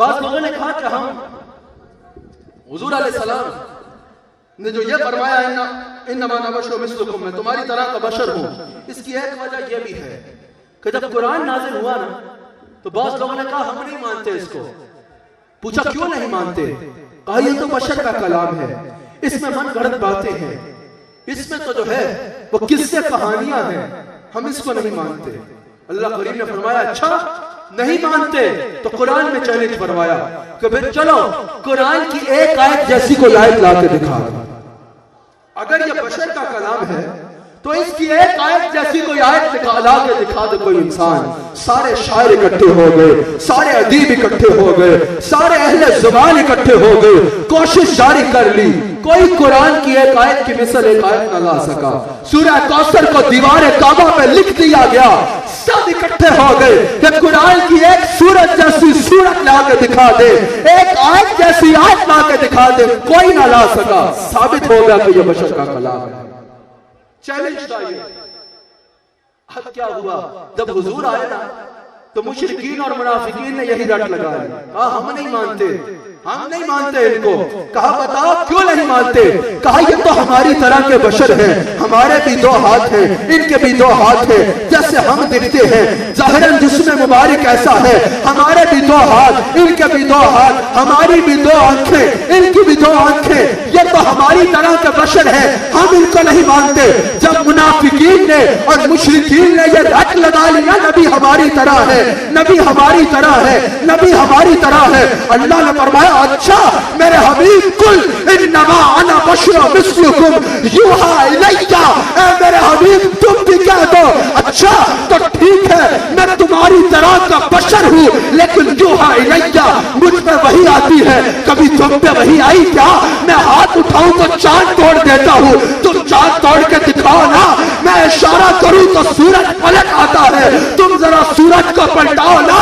بعض لوگوں نے کہا کہ ہم حضور علیہ السلام نے جو یہ فرمایا انما انا بشر مثلکم، میں تمہاری طرح کا بشر ہوں، اس کی ایک وجہ یہ بھی ہے کہ جب قرآن نازل ہوا نا تو بعض لوگوں نے کہا ہم نہیں مانتے اس کو. پوچھا کیوں نہیں مانتے؟ کہا یہ تو بشر کا کلام ہے، اس میں من گھڑت باتیں ہیں، اس میں تو جو ہے وہ قصے کہانیاں ہیں، ہم اس کو نہیں مانتے. اللہ کریم نے فرمایا اچھا نہیں مانتے تو قرآن میں چیلنج فرمایا کہ پھر چلو قرآن کی ایک آیت جیسی کوئی آیت لا کے دکھا دو. اگر یہ بشر کا کلام ہے تو اس کی ایک آیت جیسی کوئی آیت لا کے دکھا دے کوئی انسان. سارے شاعر اکٹھے ہو گئے، سارے ادیب اکٹھے ہو گئے، سارے اہل زبان اکٹھے ہو گئے، کوشش جاری کر لی، کوئی قرآن کی ایک آیت کی مثل ایک آیت نہ لا سکا. سورہ کوثر کو دیوار کعبہ پہ لکھ دیا گیا، سب اکٹھے ہو گئے کہ قرآن کی ایک سورت جیسی سورت لا کے دکھا دے، ایک آیت جیسی آیت لا کے دکھا دے، کوئی نہ لا سکا. ثابت ہو گیا کہ یہ بشر کا کلام ہے. چیلنج تھا یہ. اب کیا ہوا جب حضور آئے نا تو مشرکین اور منافقین نے یہی رٹ لگایا، کہا ہم نہیں مانتے، ہم نہیں مانتے ان کو. کہا بتاؤ کیوں نہیں مانتے؟ کہا یہ تو ہماری طرح کے بشر ہیں، ہمارے بھی دو ہاتھ ہیں، ان کے بھی دو ہاتھ ہیں، جیسے ہم دکھتے ہیں ظاہراً جسم مبارک ایسا ہے، ہمارے بھی دو ہاتھ، ان کے بھی دو ہاتھ، ہماری بھی دو آنکھیں، ان کی بھی دو آنکھیں، یہ تو ہماری طرح کے بشر ہیں، ہم ان کو نہیں مانتے. جب منافقین نے اور مشرکین نے یہ رٹ لگا لیا نبی ہماری طرح ہے، نبی ہماری طرح ہے، نبی ہماری طرح ہے، اللہ نے فرمایا اچھا میرے حبیب کل انما انا بشر مثلکم یوحا الیہ، اے میرے حبیب تم بھی کہہ دو اچھا تو ٹھیک ہے میں تمہاری طرح کا بشر ہوں، لیکن یوحا الیہ مجھ پہ وحی آتی ہے. کبھی تم پہ وحی آئی کیا؟ میں ہاتھ اٹھاؤں تو چاند توڑ دیتا ہوں، تم چاند توڑ کے دکھاؤ نا. میں اشارہ کروں تو سورج پلٹ آتا ہے، تم ذرا سورج کو پلٹاؤ نا.